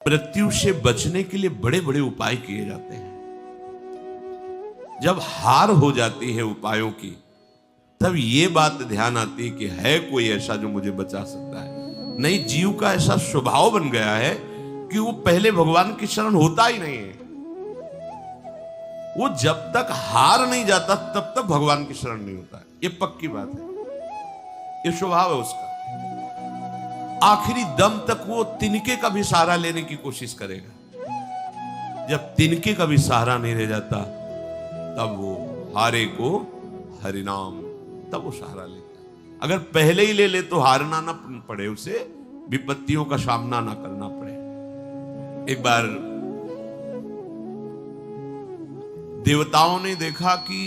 मृत्यु से बचने के लिए बड़े बड़े उपाय किए जाते हैं। जब हार हो जाती है उपायों की, तब ये बात ध्यान आती है कि है कोई ऐसा जो मुझे बचा सकता है। नहीं, जीव का ऐसा स्वभाव बन गया है कि वो पहले भगवान की शरण होता ही नहीं है। वो जब तक हार नहीं जाता तब तक भगवान की शरण नहीं होता है। ये पक्की बात है, ये स्वभाव है उसका। आखिरी दम तक वो तिनके का भी सहारा लेने की कोशिश करेगा। जब तिनके का भी सहारा नहीं रह जाता, तब वो हारे को हरिनाम, तब वो सहारा लेता है। अगर पहले ही ले ले तो हारना ना पड़े, उसे विपत्तियों का सामना ना करना पड़े। एक बार देवताओं ने देखा कि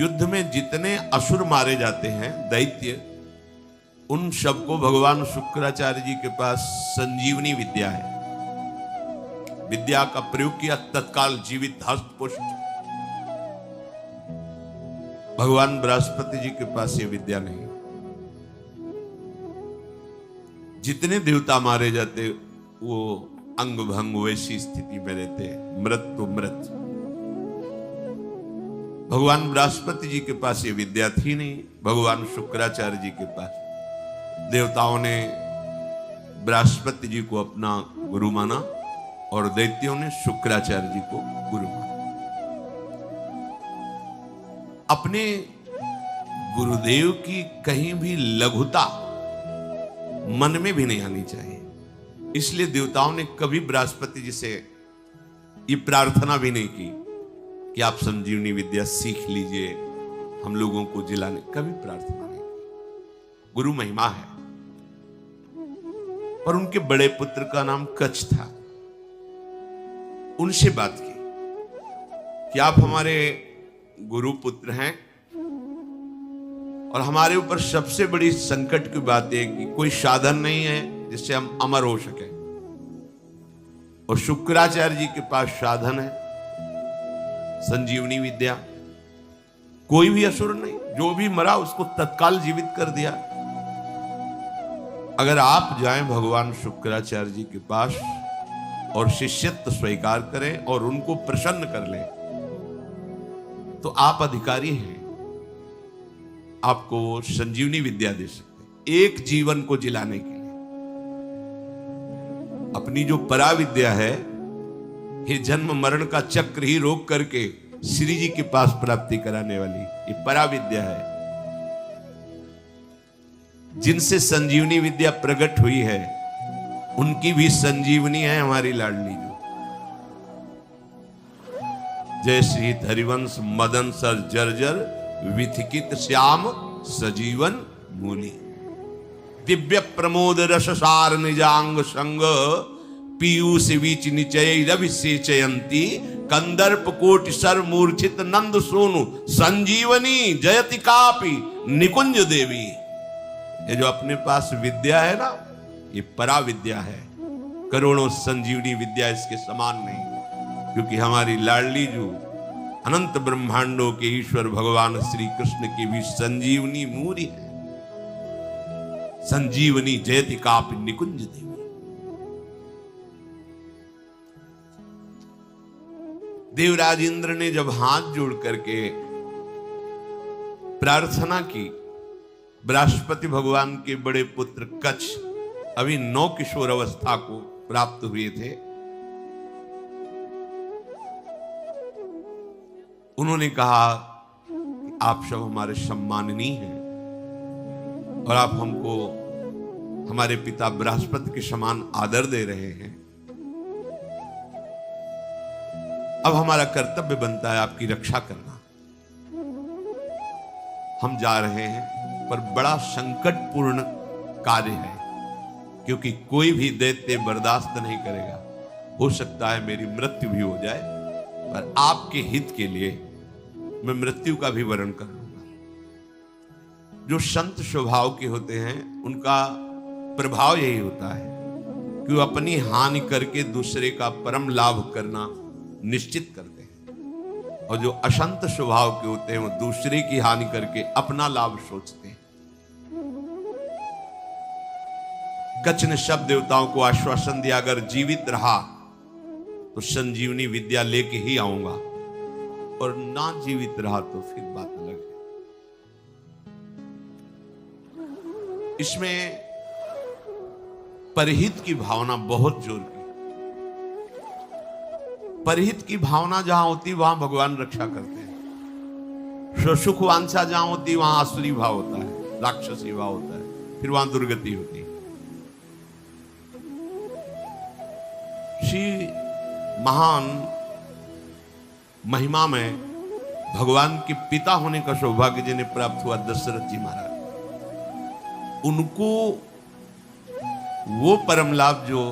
युद्ध में जितने असुर मारे जाते हैं, दैत्य, उन सबको भगवान शुक्राचार्य जी के पास संजीवनी विद्या है। विद्या का प्रयोग किया, तत्काल जीवित हस्त पुष्ट। भगवान बृहस्पति जी के पास ये विद्या नहीं। जितने देवता मारे जाते वो अंग भंग वैसी स्थिति में रहते, मृत तो मृत। भगवान बृहस्पति जी के पास ये विद्या थी नहीं, भगवान शुक्राचार्य जी के पास। देवताओं ने बृहस्पति जी को अपना गुरु माना और दैत्यों ने शुक्राचार्य जी को गुरु माना। अपने गुरुदेव की कहीं भी लघुता मन में भी नहीं आनी चाहिए। इसलिए देवताओं ने कभी बृहस्पति जी से ये प्रार्थना भी नहीं की कि आप संजीवनी विद्या सीख लीजिए, हम लोगों को जिलाने, कभी प्रार्थना नहीं की। गुरु महिमा है। पर उनके बड़े पुत्र का नाम कच्छ था। उनसे बात की कि आप हमारे गुरु पुत्र हैं और हमारे ऊपर सबसे बड़ी संकट की बात है कि कोई साधन नहीं है जिससे हम अमर हो सके। और शुक्राचार्य जी के पास साधन है, संजीवनी विद्या। कोई भी असुर नहीं, जो भी मरा उसको तत्काल जीवित कर दिया। अगर आप जाएं भगवान शुक्राचार्य जी के पास और शिष्यत्व स्वीकार करें और उनको प्रसन्न कर लें, तो आप अधिकारी हैं, आपको संजीवनी विद्या दे सकते हैं एक जीवन को जिलाने के लिए। अपनी जो पराविद्या है, ये जन्म मरण का चक्र ही रोक करके श्री जी के पास प्राप्ति कराने वाली ये पराविद्या है। जिनसे संजीवनी विद्या प्रकट हुई है, उनकी भी संजीवनी है हमारी लाडली जो। जय श्री हरिवंश मदन सर जर्जर विथिकित श्याम सजीवन मूली। दिव्य प्रमोद रस सार निजांग संग पीयूष बीच निचय रविसेचयंती कंदर्प कोटि सर मूर्छित नंद सोनु संजीवनी जयति कापि निकुंज देवी। ये जो अपने पास विद्या है ना, ये परा विद्या है। करोड़ों संजीवनी विद्या इसके समान नहीं, क्योंकि हमारी लाडली जो अनंत ब्रह्मांडों के ईश्वर भगवान श्री कृष्ण की भी संजीवनी मूरी है। संजीवनी जयति कापि निकुंज देवी। देवराज इंद्र ने जब हाथ जोड़ करके प्रार्थना की, बृहस्पति भगवान के बड़े पुत्र कच्छ अभी 9 किशोर अवस्था को प्राप्त हुए थे। उन्होंने कहा कि आप सब हमारे सम्माननीय हैं और आप हमको हमारे पिता बृहस्पति के समान आदर दे रहे हैं। अब हमारा कर्तव्य बनता है आपकी रक्षा करना। हम जा रहे हैं, पर बड़ा संकटपूर्ण कार्य है, क्योंकि कोई भी दैत्य बर्दाश्त नहीं करेगा। हो सकता है मेरी मृत्यु भी हो जाए, पर आपके हित के लिए मैं मृत्यु का भी वरण कर लूंगा। जो संत स्वभाव के होते हैं, उनका प्रभाव यही होता है कि वो अपनी हानि करके दूसरे का परम लाभ करना निश्चित करते हैं, और जो अशंत स्वभाव के होते हैं वो दूसरे की हानि करके अपना लाभ सोचते हैं। कच्छ ने सब देवताओं को आश्वासन दिया, अगर जीवित रहा तो संजीवनी विद्या लेके ही आऊंगा, और ना जीवित रहा तो फिर बात अलग है। इसमें परहित की भावना बहुत जोर की। परहित की भावना जहां होती वहां भगवान रक्षा करते हैं। सुख वांछा जहां होती वहां आसुरी भाव होता है, राक्षसी भाव होता है, फिर वहां दुर्गति होती है। श्री महान महिमा में भगवान के पिता होने का सौभाग्य जिन्हें प्राप्त हुआ, दशरथ जी महाराज, उनको वो परम लाभ जो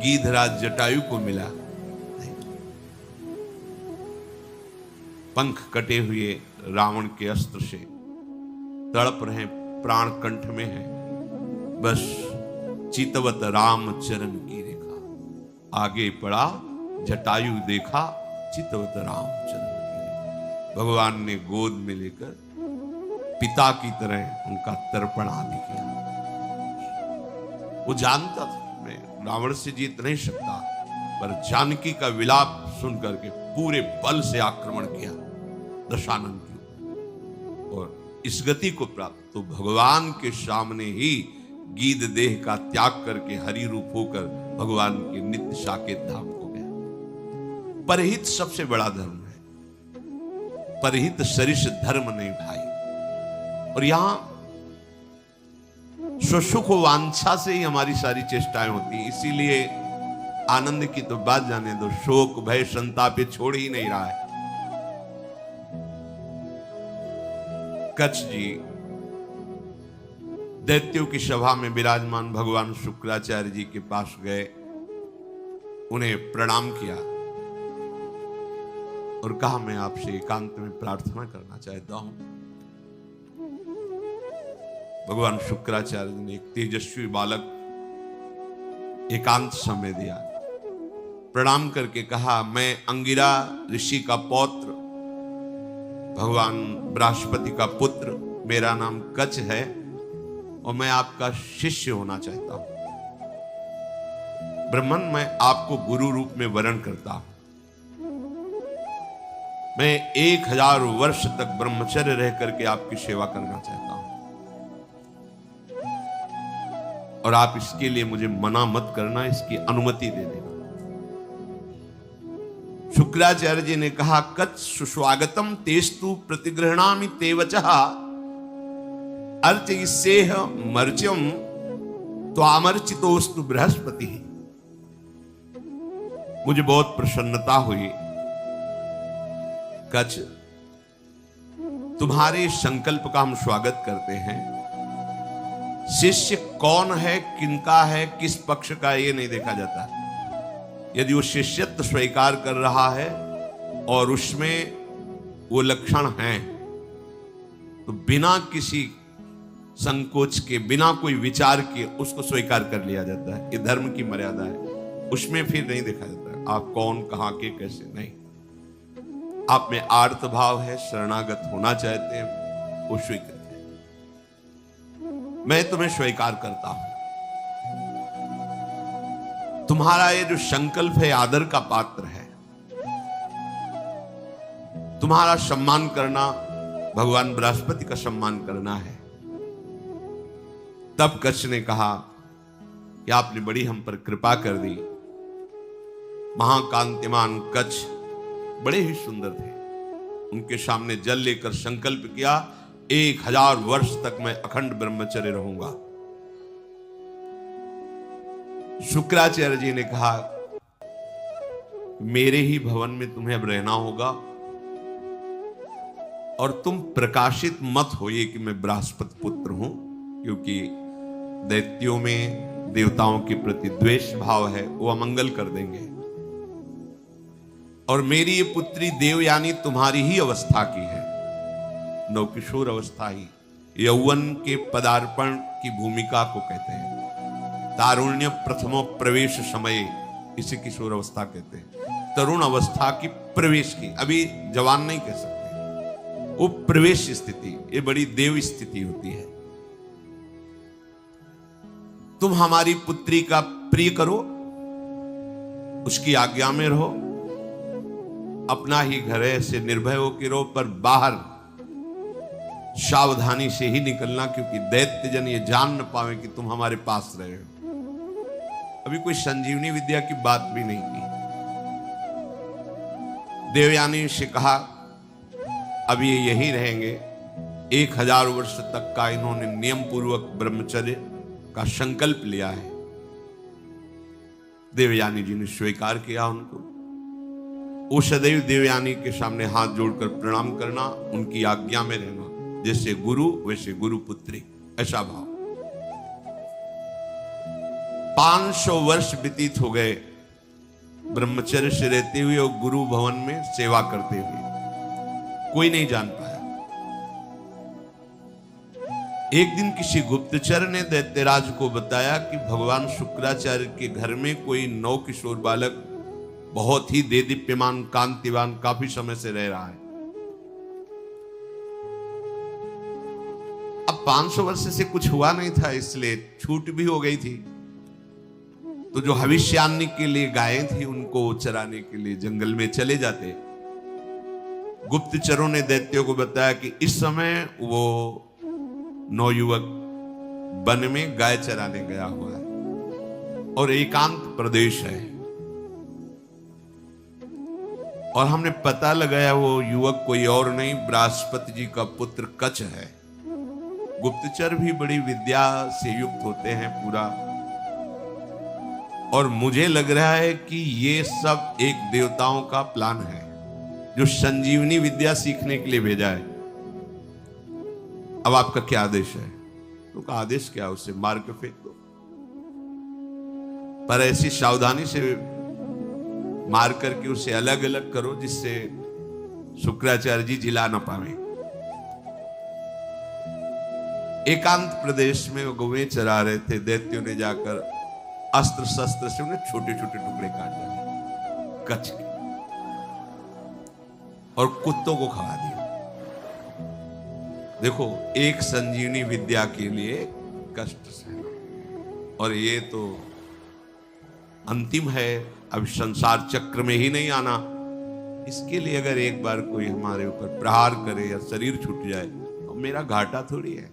गीधराज जटायु को मिला, पंख कटे हुए रावण के अस्त्र से तड़प रहे, प्राण कंठ में है, बस चितवत राम चरण की रेखा, आगे पड़ा जटायु देखा, चितवत राम चरण की रेखा। भगवान ने गोद में लेकर पिता की तरह उनका तर्पण आदि किया। वो जानता था मैं रावण से जीत नहीं सकता, पर जानकी का विलाप सुन करके पूरे बल से आक्रमण किया दशानन की, और इस गति को प्राप्त तो भगवान के सामने ही गीध देह का त्याग करके हरि रूप होकर भगवान के नित्य साकेत धाम को गया। परहित सबसे बड़ा धर्म है, परहित सरिष धर्म नहीं भाई। और यहां सुख वांछा से ही हमारी सारी चेष्टाएं होती हैं, इसीलिए आनंद की तो बात जाने दो, शोक भय संताप ये छोड़ ही नहीं रहा है। कच्छ जी दैत्यों की सभा में विराजमान भगवान शुक्राचार्य जी के पास गए, उन्हें प्रणाम किया और कहा, मैं आपसे एकांत में प्रार्थना करना चाहता हूं। भगवान शुक्राचार्य जी ने एक तेजस्वी बालक एकांत समय दिया, प्रणाम करके कहा, मैं अंगिरा ऋषि का पौत्र, भगवान बृहस्पति का पुत्र, मेरा नाम कच्छ है और मैं आपका शिष्य होना चाहता हूं। ब्रह्मन, मैं आपको गुरु रूप में वरण करता हूं। मैं 1000 वर्ष तक ब्रह्मचर्य रह करके आपकी सेवा करना चाहता हूं, और आप इसके लिए मुझे मना मत करना, इसकी अनुमति दे देना। शुक्राचार्य जी ने कहा, कच्छ सुस्वागतम तेस्तु प्रतिगृह्णामि ते वचः अर्चयिष्येह मर्च्यम त्वामर्चितोस्तु बृहस्पति। मुझे बहुत प्रसन्नता हुई कच्छ, तुम्हारे संकल्प का हम स्वागत करते हैं। शिष्य कौन है, किनका है, किस पक्ष का, ये नहीं देखा जाता। यदि वो शिष्यत्व स्वीकार कर रहा है और उसमें वो लक्षण हैं, तो बिना किसी संकोच के, बिना कोई विचार के उसको स्वीकार कर लिया जाता है। ये धर्म की मर्यादा है, उसमें फिर नहीं देखा जाता आप कौन, कहां के, कैसे, नहीं। आप में आर्त भाव है, शरणागत होना चाहते हैं, वो स्वीकृत है। मैं तुम्हें स्वीकार करता हूं। तुम्हारा ये जो संकल्प है आदर का पात्र है। तुम्हारा सम्मान करना भगवान बृहस्पति का सम्मान करना है। तब कच्छ ने कहा कि आपने बड़ी हम पर कृपा कर दी। महाकांतिमान कच्छ बड़े ही सुंदर थे। उनके सामने जल लेकर संकल्प किया, 1000 वर्ष तक मैं अखंड ब्रह्मचर्य रहूंगा। शुक्राचार्य जी ने कहा, मेरे ही भवन में तुम्हें अब रहना होगा, और तुम प्रकाशित मत होइए कि मैं बृहस्पति पुत्र हूं, क्योंकि दैत्यों में देवताओं के प्रति द्वेष भाव है, वो अमंगल कर देंगे। और मेरी ये पुत्री देवयानी तुम्हारी ही अवस्था की है, नवकिशोर अवस्था ही, यौवन के पदार्पण की भूमिका को कहते हैं। तारुण्य प्रथमो प्रवेश समय, इसे किशोर अवस्था कहते हैं। तरुण अवस्था की प्रवेश की, अभी जवान नहीं कह सकते, वो प्रवेश स्थिति, ये बड़ी देव स्थिति होती है। तुम हमारी पुत्री का प्रिय करो, उसकी आज्ञा में रहो, अपना ही घर है, ऐसे निर्भय हो के रहो, पर बाहर सावधानी से ही निकलना, क्योंकि दैत्य जन ये जान न पावे कि तुम हमारे पास रहे हो। अभी कोई संजीवनी विद्या की बात भी नहीं की। देवयानी से कहा अब ये यही रहेंगे। 1000 वर्ष तक का इन्होंने नियम पूर्वक ब्रह्मचर्य का संकल्प लिया है। देवयानी जी ने स्वीकार किया उनको। वो सदैव देवयानी के सामने हाथ जोड़कर प्रणाम करना, उनकी आज्ञा में रहना, जैसे गुरु वैसे गुरु पुत्री, ऐसा भाव। 500 वर्ष व्यतीत हो गए ब्रह्मचर्य से रहते हुए और गुरु भवन में सेवा करते हुए। कोई नहीं जान पाया। एक दिन किसी गुप्तचर ने दैत्यराज को बताया कि भगवान शुक्राचार्य के घर में कोई नव किशोर बालक बहुत ही देदीप्यमान कांतिवान काफी समय से रह रहा है। अब 500 वर्ष से कुछ हुआ नहीं था, इसलिए छूट भी हो गई थी। तो जो भविष्यान्नी के लिए गायें थी उनको चराने के लिए जंगल में चले जाते। गुप्तचरों ने दैत्यों को बताया कि इस समय वो नौयुवक वन में गाय चराने गया हुआ है और एकांत प्रदेश है, और हमने पता लगाया वो युवक कोई और नहीं बृहस्पति जी का पुत्र कच्छ है। गुप्तचर भी बड़ी विद्या से युक्त होते हैं पूरा, और मुझे लग रहा है कि ये सब एक देवताओं का प्लान है जो संजीवनी विद्या सीखने के लिए भेजा है। अब आपका क्या आदेश है? तो आदेश क्या, उसे मार के फेंक दो, पर ऐसी सावधानी से मार करके उसे अलग अलग करो जिससे शुक्राचार्य जी जिला ना पावे। एकांत प्रदेश में वो गौएं चरा रहे थे। दैत्यों ने जाकर अस्त्र शस्त्र से उन्हें छोटे छोटे टुकड़े काट डाले कच्छ के, और कुत्तों को खवा दिया। देखो, एक संजीवनी विद्या के लिए कष्ट सहना, और ये तो अंतिम है। अब संसार चक्र में ही नहीं आना। इसके लिए अगर एक बार कोई हमारे ऊपर प्रहार करे या शरीर छूट जाए तो मेरा घाटा थोड़ी है।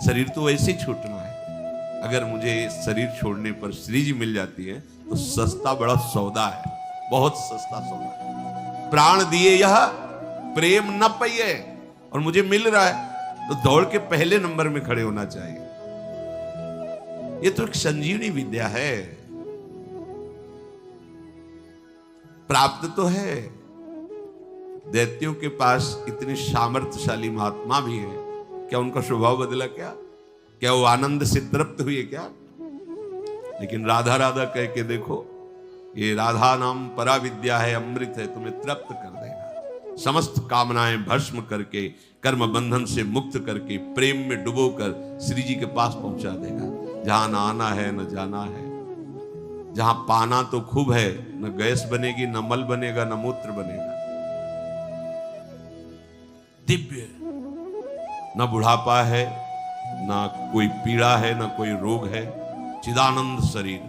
शरीर तो वैसे ही छूटना है। अगर मुझे शरीर छोड़ने पर श्री जी मिल जाती है तो सस्ता बड़ा सौदा है, बहुत सस्ता सौदा। प्राण दिए यह प्रेम न पाइए, और मुझे मिल रहा है तो दौड़ के पहले नंबर में खड़े होना चाहिए। ये तो एक संजीवनी विद्या है, प्राप्त तो है। दैत्यों के पास इतने सामर्थ्यशाली महात्मा भी हैं, क्या उनका स्वभाव बदला? क्या वो आनंद से तृप्त हुए क्या? लेकिन राधा राधा कह के देखो, ये राधा नाम परा विद्या है, अमृत है, तुम्हें तृप्त कर देगा। समस्त कामनाएं भस्म करके, कर्म बंधन से मुक्त करके, प्रेम में डुबोकर श्री जी के पास पहुंचा देगा। जहां न आना है न जाना है, जहां पाना तो खूब है, न गैस बनेगी, न मल बनेगा, न मूत्र बनेगा। दिव्य, न बुढ़ापा है, ना कोई पीड़ा है, ना कोई रोग है, चिदानंद शरीर।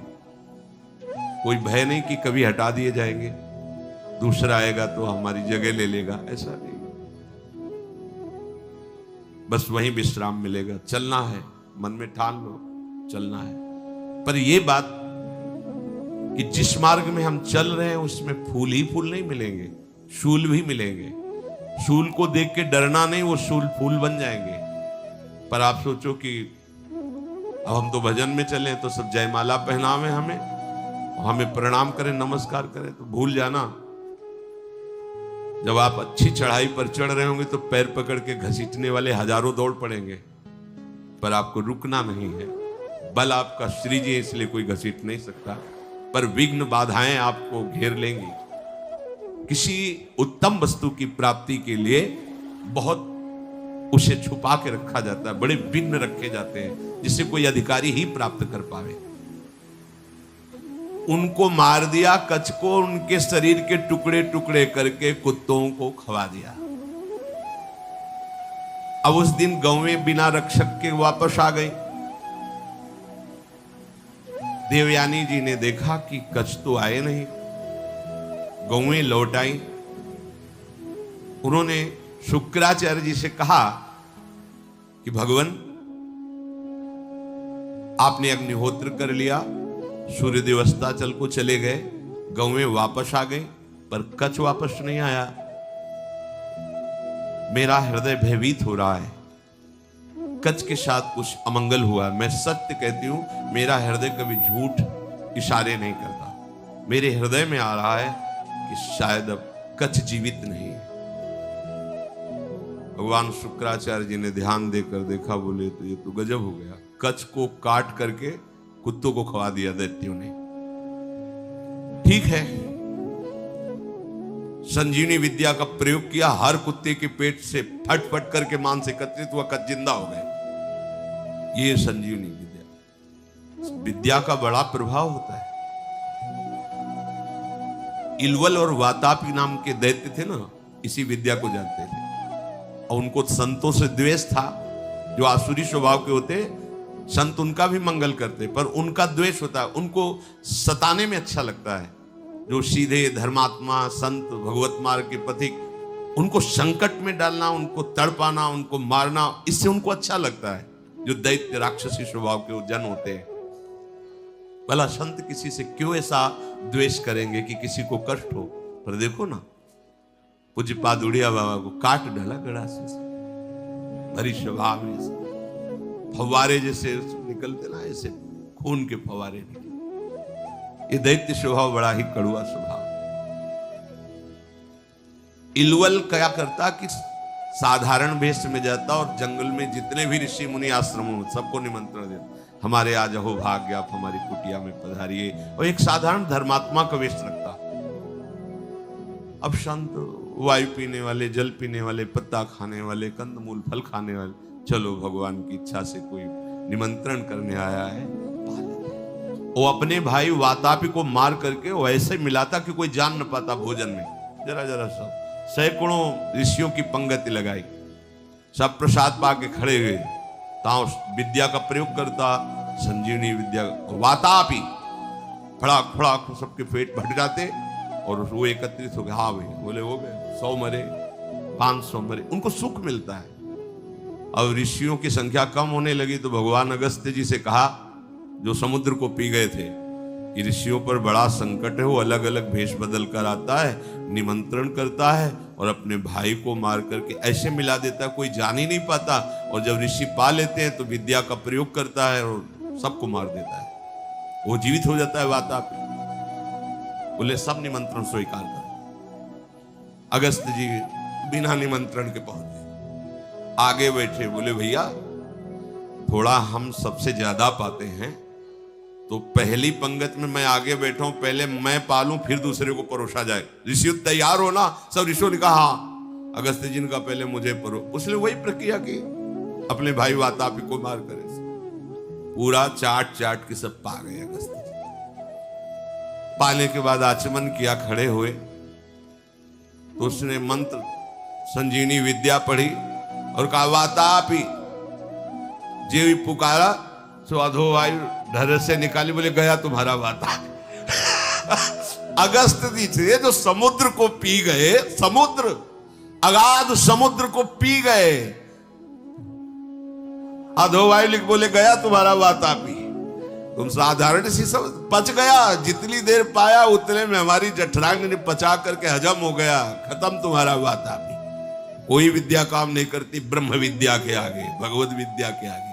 कोई भय नहीं कि कभी हटा दिए जाएंगे, दूसरा आएगा तो हमारी जगह ले लेगा, ऐसा नहीं। बस वहीं विश्राम मिलेगा। चलना है, मन में ठान लो, चलना है। पर यह बात कि जिस मार्ग में हम चल रहे हैं उसमें फूल ही फूल नहीं मिलेंगे, शूल भी मिलेंगे। शूल को देख के डरना नहीं, वो शूल फूल बन जाएंगे। पर आप सोचो कि अब हम तो भजन में चले तो सब जयमाला पहनावे हमें प्रणाम करें, नमस्कार करें, तो भूल जाना जब आप अच्छी चढ़ाई पर चढ़ रहे होंगे तो पैर पकड़ के घसीटने वाले हजारों दौड़ पड़ेंगे, पर आपको रुकना नहीं है। बल आपका श्री जी, इसलिए कोई घसीट नहीं सकता, पर विघ्न बाधाएं आपको घेर लेंगी। किसी उत्तम वस्तु की प्राप्ति के लिए बहुत उसे छुपा के रखा जाता है, बड़े विघ्न रखे जाते हैं जिसे कोई अधिकारी ही प्राप्त कर पावे। उनको मार दिया कच्छ को, उनके शरीर के टुकड़े टुकड़े करके कुत्तों को खवा दिया। अब उस दिन गौएं बिना रक्षक के वापस आ गई। देवयानी जी ने देखा कि कच्छ तो आए नहीं, गौएं लौट आई। उन्होंने शुक्राचार्य जी से कहा कि भगवान, आपने अग्निहोत्र कर लिया, सूर्यदेव अस्ताचल को चले गए, गौएं वापस आ गई, पर कच्छ वापस नहीं आया। मेरा हृदय भयभीत हो रहा है, कच्छ के साथ कुछ अमंगल हुआ। मैं सत्य कहती हूं, मेरा हृदय कभी झूठ इशारे नहीं करता। मेरे हृदय में आ रहा है कि शायद अब कच्छ जीवित नहीं है। भगवान शुक्राचार्य जी ने ध्यान देकर देखा, बोले तो ये तो गजब हो गया, कच्छ को काट करके कुत्तों को खवा दिया दैत्यों ने। ठीक है, संजीवनी विद्या का प्रयोग किया, हर कुत्ते के पेट से फट फट करके मांस एकत्रित हुआ, कच्छ जिंदा हो गए। ये संजीवनी विद्या, विद्या का बड़ा प्रभाव होता है। इलवल और वातापी नाम के दैत्य थे ना, इसी विद्या को जानते थे, और उनको संतों से द्वेष था। जो आसुरी स्वभाव के होते, संत उनका भी मंगल करते, पर उनका द्वेष होता है, उनको सताने में अच्छा लगता है। जो सीधे धर्मात्मा संत भगवत मार्ग के पथिक, उनको संकट में डालना, उनको तड़पाना, उनको मारना, इससे उनको अच्छा लगता है। जो दैत्य राक्षसी स्वभाव के जन होते हैं, भला संत किसी से क्यों ऐसा द्वेष करेंगे कि किसी को कष्ट हो। पर देखो ना, पूज्य पादुड़िया बाबा को काट डाला गड़ासे से, भरी स्वभाव में से फव्वारे जैसे निकलते ना, ऐसे खून के फव्वारे निकले। ये दैत्य स्वभाव बड़ा ही कड़ुआ स्वभाव। इलवल क्या करता कि साधारण वेश में जाता और जंगल में जितने भी ऋषि मुनि आश्रमों में सबको निमंत्रण देता, हमारे आज हो भाग्य, आप हमारी कुटिया में पधारिए, और एक साधारण धर्मात्मा का वेश रखता। अब संत वायु पीने वाले, जल पीने वाले, पत्ता खाने वाले, कंदमूल फल खाने वाले, चलो भगवान की इच्छा से कोई निमंत्रण करने आया है, वो अपने भाई वातापी को मार करके वो ऐसे मिलाता कि कोई जान न पाता भोजन में। जरा जरा सब सैकड़ों ऋषियों की पंगति लगाई, सब प्रसाद पा के खड़े हुए, ताओ विद्या का प्रयोग करता, संजीवनी विद्या। वातापी फड़ाक फड़ाक सबके पेट भट जाते और वो एकत्रित हो गए। हाँ भाई, बोले हो गए, 100 मरे, 500 मरे, उनको सुख मिलता है। अब ऋषियों की संख्या कम होने लगी तो भगवान अगस्त्य जी से कहा, जो समुद्र को पी गए थे, कि ऋषियों पर बड़ा संकट है, वो अलग अलग भेष बदल कर आता है, निमंत्रण करता है और अपने भाई को मार करके ऐसे मिला देता है कोई जान ही नहीं पाता, और जब ऋषि पा लेते हैं तो विद्या का प्रयोग करता है और सबको मार देता है, वो जीवित हो जाता है। वातापी बोले सब निमंत्रण स्वीकार कर। अगस्त्य जी बिना निमंत्रण के पहुंचे, आगे बैठे, बोले भैया थोड़ा हम सबसे ज्यादा पाते हैं, तो पहली पंगत में मैं आगे बैठा हूं, पहले मैं पालूं फिर दूसरे को परोसा जाए। ऋषि तैयार हो ना? सब ऋषियों ने कहा हाँ। अगस्त्य जी ने कहा पहले मुझे परो, उसने वही प्रक्रिया की, अपने भाई वातापी को मार करे पूरा चाट चाट के सब पा गए। अगस्त्य जी पाने के बाद आचमन किया, खड़े हुए तो उसने मंत्र संजीवनी विद्या पढ़ी और कहा वातापी, जे पुकारा सो अधो वायु धर से निकाली, बोले गया तुम्हारा वातापी। अगस्त्य जी थे जो समुद्र को पी गए, समुद्र, अगाध समुद्र को पी गए, अधो वायु लिख बोले गया तुम्हारा वातापी। तुम साधारण सी सब पच गया, जितनी देर पाया उतने में हमारी जठरांग ने पचा करके हजम हो गया, खत्म तुम्हारा वातापी। कोई विद्या काम नहीं करती ब्रह्म विद्या के आगे, भगवत विद्या के आगे।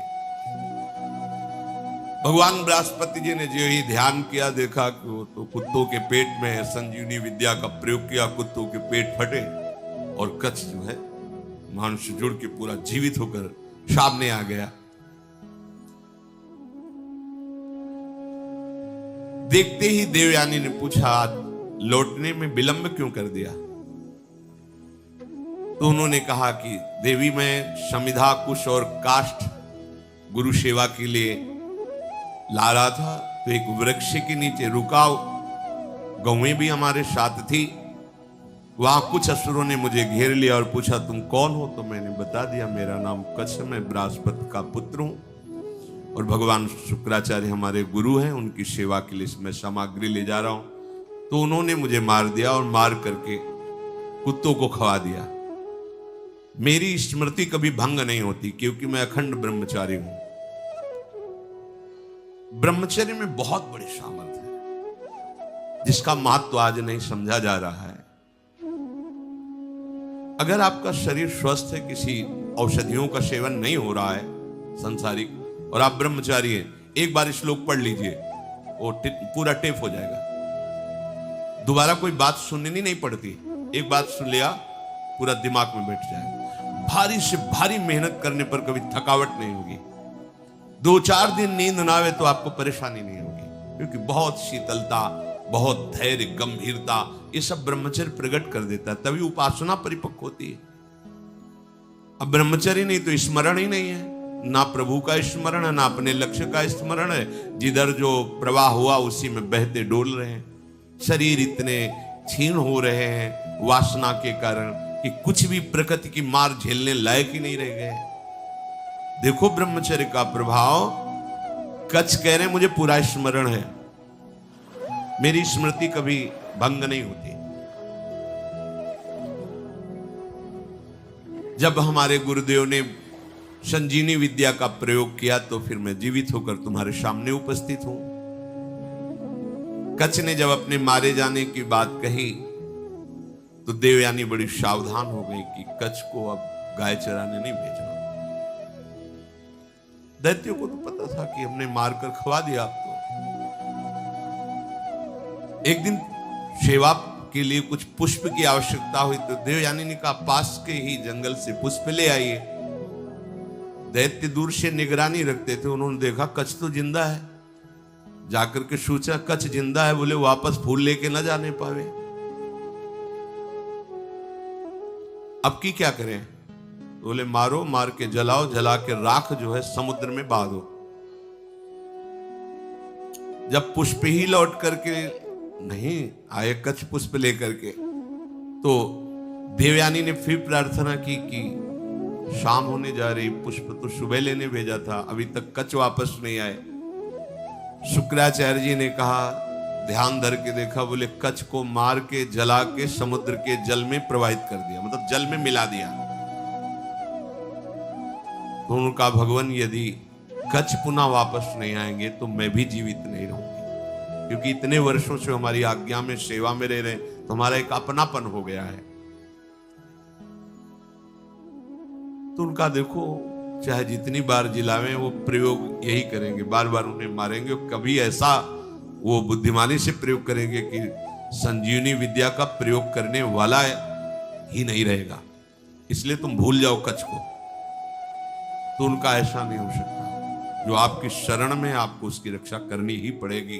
भगवान बृहस्पति जी ने जो ही ध्यान किया, देखा कि वो तो कुत्तों के पेट में संजीवनी विद्या का प्रयोग किया, कुत्तों के पेट फटे और कच्छ जो है मानुष जुड़ के पूरा जीवित होकर सामने आ गया। देखते ही देवयानी ने पूछा लौटने में विलंब क्यों कर दिया? तो उन्होंने कहा कि देवी मैं समिधा कुश और काष्ठ गुरु सेवा के लिए ला रहा था, तो एक वृक्ष के नीचे रुका, गौएं भी हमारे साथ थी, वहां कुछ असुरों ने मुझे घेर लिया और पूछा तुम कौन हो? तो मैंने बता दिया मेरा नाम कच्छ, मैं बृहस्पति का पुत्र हूं। और भगवान शुक्राचार्य हमारे गुरु हैं, उनकी सेवा के लिए मैं सामग्री ले जा रहा हूं, तो उन्होंने मुझे मार दिया और मार करके कुत्तों को खवा दिया। मेरी स्मृति कभी भंग नहीं होती क्योंकि मैं अखंड ब्रह्मचारी हूं। ब्रह्मचर्य में बहुत बड़ी सामर्थ्य है जिसका महत्व आज नहीं समझा जा रहा है। अगर आपका शरीर स्वस्थ है, किसी औषधियों का सेवन नहीं हो रहा है संसारिक, और आप ब्रह्मचारी हैं, एक बार श्लोक पढ़ लीजिए, वो पूरा टेप हो जाएगा। दोबारा कोई बात सुननी नहीं पड़ती, एक बात सुन लिया पूरा दिमाग में बैठ जाएगा। भारी से भारी मेहनत करने पर कभी थकावट नहीं होगी। 2-4 दिन नींद ना आवे तो आपको परेशानी नहीं होगी, क्योंकि बहुत शीतलता, बहुत धैर्य, गंभीरता, ये सब ब्रह्मचर्य प्रकट कर देता है, तभी उपासना परिपक्व होती है। अब ब्रह्मचर्य नहीं तो स्मरण ही नहीं है, ना प्रभु का स्मरण है, ना अपने लक्ष्य का स्मरण है। जिधर जो प्रवाह हुआ उसी में बहते डोल रहे हैं। शरीर इतने क्षीण हो रहे हैं वासना के कारण कि कुछ भी प्रकृति की मार झेलने लायक ही नहीं रह गए। देखो ब्रह्मचर्य का प्रभाव। कच्छ कह रहे मुझे पूरा स्मरण है, मेरी स्मृति कभी भंग नहीं होती। जब हमारे गुरुदेव ने संजीवनी विद्या का प्रयोग किया तो फिर मैं जीवित होकर तुम्हारे सामने उपस्थित हूं। कच्छ ने जब अपने मारे जाने की बात कही तो देवयानी बड़ी सावधान हो गई कि कच्छ को अब गाय चराने नहीं भेजना। दैत्यों को तो पता था कि हमने मारकर खवा दिया आपको। एक दिन सेवा के लिए कुछ पुष्प की आवश्यकता हुई तो देवयानी ने कहा पास के ही जंगल से पुष्प ले आइए। दैत्य दूर से निगरानी रखते थे, उन्होंने देखा कच्छ तो जिंदा है, जाकर के सोचा कच्छ जिंदा है, बोले वापस फूल लेके ना जाने पावे, अब की क्या करें? बोले मारो, मार के जलाओ, जला के राख जो है समुद्र में बहा दो। जब पुष्प ही लौट करके नहीं आए कच्छ पुष्प लेकर के, तो देवयानी ने फिर प्रार्थना की कि शाम होने जा रही, पुष्प तो सुबह लेने भेजा था, अभी तक कच्छ वापस नहीं आए। शुक्राचार्य जी ने कहा, ध्यान धर के देखा, बोले कच्छ को मार के जला के समुद्र के जल में प्रवाहित कर दिया, मतलब जल में मिला दिया। तो उनका भगवान यदि कच्छ पुनः वापस नहीं आएंगे तो मैं भी जीवित नहीं रहूंगी, क्योंकि इतने वर्षों से हमारी आज्ञा में सेवा में रह रहे तो हमारा एक अपनापन हो गया है। तो उनका देखो, चाहे जितनी बार जिलावें वो प्रयोग यही करेंगे, बार बार उन्हें मारेंगे। कभी ऐसा वो बुद्धिमानी से प्रयोग करेंगे कि संजीवनी विद्या का प्रयोग करने वाला ही नहीं रहेगा, इसलिए तुम भूल जाओ कच्छ को। तो उनका ऐसा नहीं हो सकता। जो आपकी शरण में, आपको उसकी रक्षा करनी ही पड़ेगी।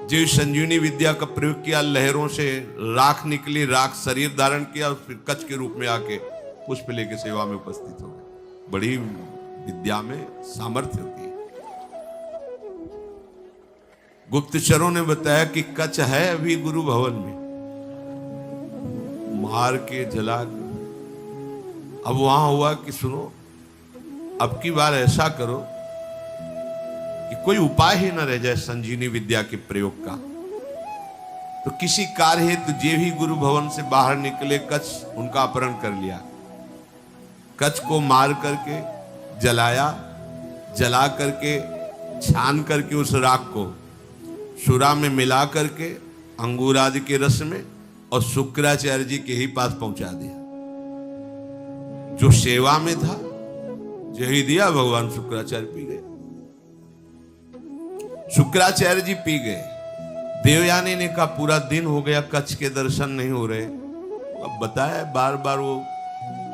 जो संजीवनी विद्या का प्रयोग किया, लहरों से राख निकली, राख शरीर धारण किया और फिर कच्छ के रूप में आके पुष्प लेके सेवा में उपस्थित हो गए। बड़ी विद्या में सामर्थ्य होती है। गुप्तचरों ने बताया कि कच्छ है अभी गुरु भवन में, मार के जला के। अब वहां हुआ कि सुनो, अब की बार ऐसा करो कि कोई उपाय ही न रह जाए संजीवनी विद्या के प्रयोग का। तो किसी कार्य हेतु जे भी गुरु भवन से बाहर निकले, कच्छ उनका अपहरण कर लिया। कच्छ को मार करके जलाया, जला करके छान करके उस राख को सुरा में मिला करके अंगूर आदि के रस में और शुक्राचार्य जी के ही पास पहुंचा दिया। जो सेवा में था यही दिया, भगवान शुक्राचार्य पी गए। शुक्राचार्य जी पी गए। देवयानी ने कहा पूरा दिन हो गया, कच्छ के दर्शन नहीं हो रहे। अब बताया बार बार वो,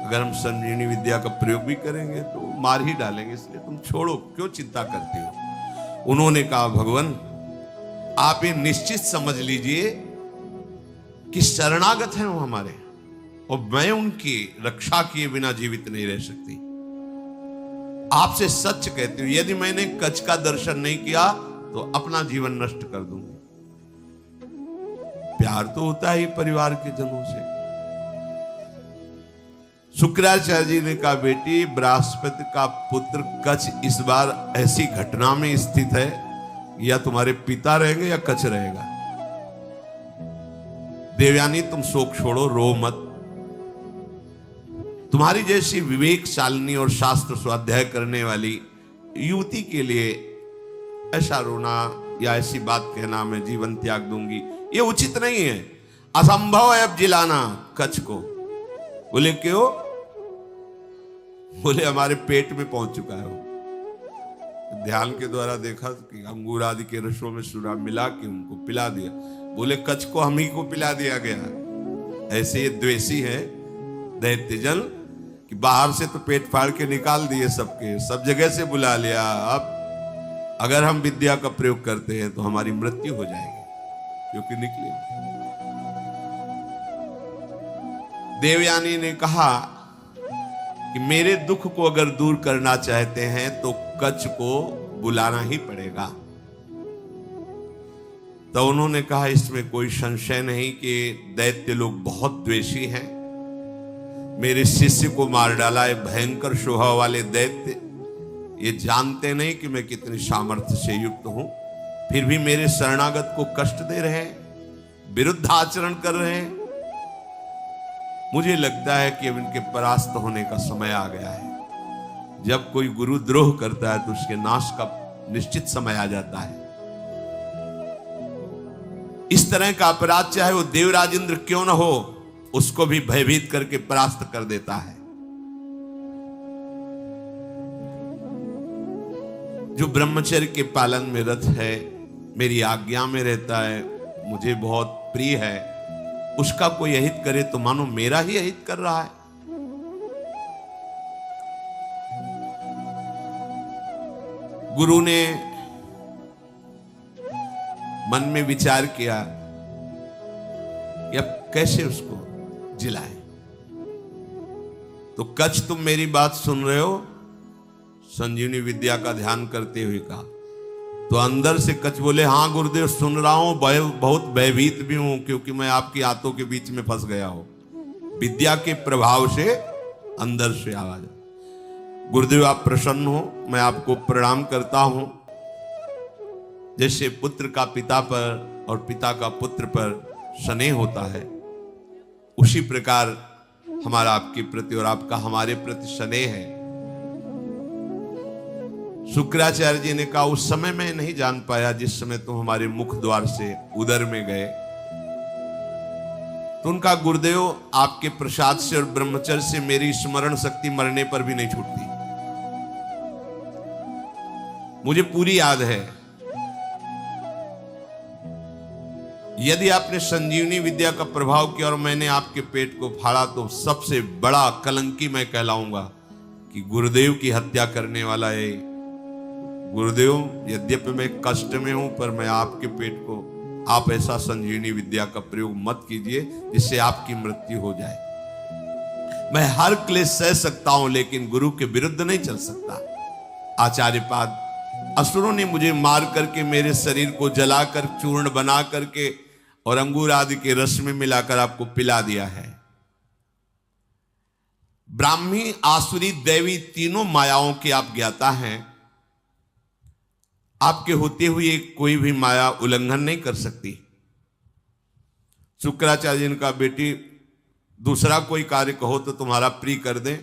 अगर हम संजीवनी विद्या का प्रयोग भी करेंगे तो मार ही डालेंगे, इसलिए तुम छोड़ो, क्यों चिंता करते हो। उन्होंने कहा भगवान आप ये निश्चित समझ लीजिए कि शरणागत हैं वो हमारे, और मैं उनकी रक्षा किए बिना जीवित नहीं रह सकती। आपसे सच कहती हूं, यदि मैंने कच्छ का दर्शन नहीं किया तो अपना जीवन नष्ट कर दूंगी। प्यार तो होता है परिवार के जनों से। शुक्राचार्य जी ने कहा, बेटी बृहस्पति का पुत्र कच्छ इस बार ऐसी घटना में स्थित है, या तुम्हारे पिता रहेंगे या कच्छ रहेगा। देवयानी तुम शोक छोड़ो, रो मत। तुम्हारी जैसी विवेकशालिनी और शास्त्र स्वाध्याय करने वाली युवती के लिए ऐसा रोना या ऐसी बात कहना मैं जीवन त्याग दूंगी, ये उचित नहीं है। असंभव है अब जिलाना कच्छ को। बोले क्यों? बोले हमारे पेट में पहुंच चुका है वो। ध्यान के द्वारा देखा कि अंगूर आदि के रसों में सुरा मिला के उनको पिला दिया। बोले कच्छ को हम ही को पिला दिया गया। ऐसे ये द्वेषी है दैत्यजन कि बाहर से तो पेट फाड़ के निकाल दिए सबके, सब जगह से बुला लिया। अब अगर हम विद्या का प्रयोग करते हैं तो हमारी मृत्यु हो जाएगी, क्योंकि निकले। देवयानी ने कहा कि मेरे दुख को अगर दूर करना चाहते हैं तो कच्छ को बुलाना ही पड़ेगा। तो उन्होंने कहा, इसमें कोई संशय नहीं कि दैत्य लोग बहुत द्वेषी हैं। मेरे शिष्य को मार डाला है भयंकर स्वभाव वाले दैत्य। ये जानते नहीं कि मैं कितनी सामर्थ्य से युक्त हूं, फिर भी मेरे शरणागत को कष्ट दे रहे हैं, विरुद्ध आचरण कर रहे हैं। मुझे लगता है कि अब इनके परास्त होने का समय आ गया है। जब कोई गुरु द्रोह करता है तो उसके नाश का निश्चित समय आ जाता है। इस तरह का अपराध चाहे वो देवराज इंद्र क्यों न हो, उसको भी भयभीत करके परास्त कर देता है। जो ब्रह्मचर्य के पालन में रत है, मेरी आज्ञा में रहता है, मुझे बहुत प्रिय है, उसका कोई अहित करे तो मानो मेरा ही अहित कर रहा है। गुरु ने मन में विचार किया कि अब कैसे उसको जिलाए। तो कच्छ तुम मेरी बात सुन रहे हो? संजीवनी विद्या का ध्यान करते हुए कहा। तो अंदर से कच्छ बोले, हाँ गुरुदेव सुन रहा हूं, बहुत भयभीत भी हूं, क्योंकि मैं आपकी आंतों के बीच में फंस गया हूं। विद्या के प्रभाव से अंदर से आवाज। गुरुदेव आप प्रसन्न हो, मैं आपको प्रणाम करता हूं। जैसे पुत्र का पिता पर और पिता का पुत्र पर स्नेह होता है, उसी प्रकार हमारा आपके प्रति और आपका हमारे प्रति स्नेह है। शुक्राचार्य जी ने कहा, उस समय मैं नहीं जान पाया जिस समय तुम हमारे मुख द्वार से उदर में गए। तो उनका गुरुदेव आपके प्रसाद से और ब्रह्मचर्य से मेरी स्मरण शक्ति मरने पर भी नहीं छूटती। मुझे पूरी याद है। यदि आपने संजीवनी विद्या का प्रभाव किया और मैंने आपके पेट को फाड़ा तो सबसे बड़ा कलंकी मैं कहलाऊंगा कि गुरुदेव की हत्या करने वाला है। गुरुदेव, यद्यपि मैं कष्ट में हूं, पर मैं आपके पेट को, आप ऐसा संजीवनी विद्या का प्रयोग मत कीजिए जिससे आपकी मृत्यु हो जाए। मैं हर क्लेश सह सकता हूं, लेकिन गुरु के विरुद्ध नहीं चल सकता। आचार्यपाद, असुरों ने मुझे मार करके मेरे शरीर को जलाकर चूर्ण बना करके और अंगूर आदि के रस में मिलाकर आपको पिला दिया है। ब्राह्मी, आसुरी, दैवी तीनों मायाओं के आप ज्ञाता हैं। आपके होते हुए कोई भी माया उल्लंघन नहीं कर सकती। शुक्राचार्य जी ने कहा, बेटी दूसरा कोई कार्य कहो तो तुम्हारा प्रिय कर दें,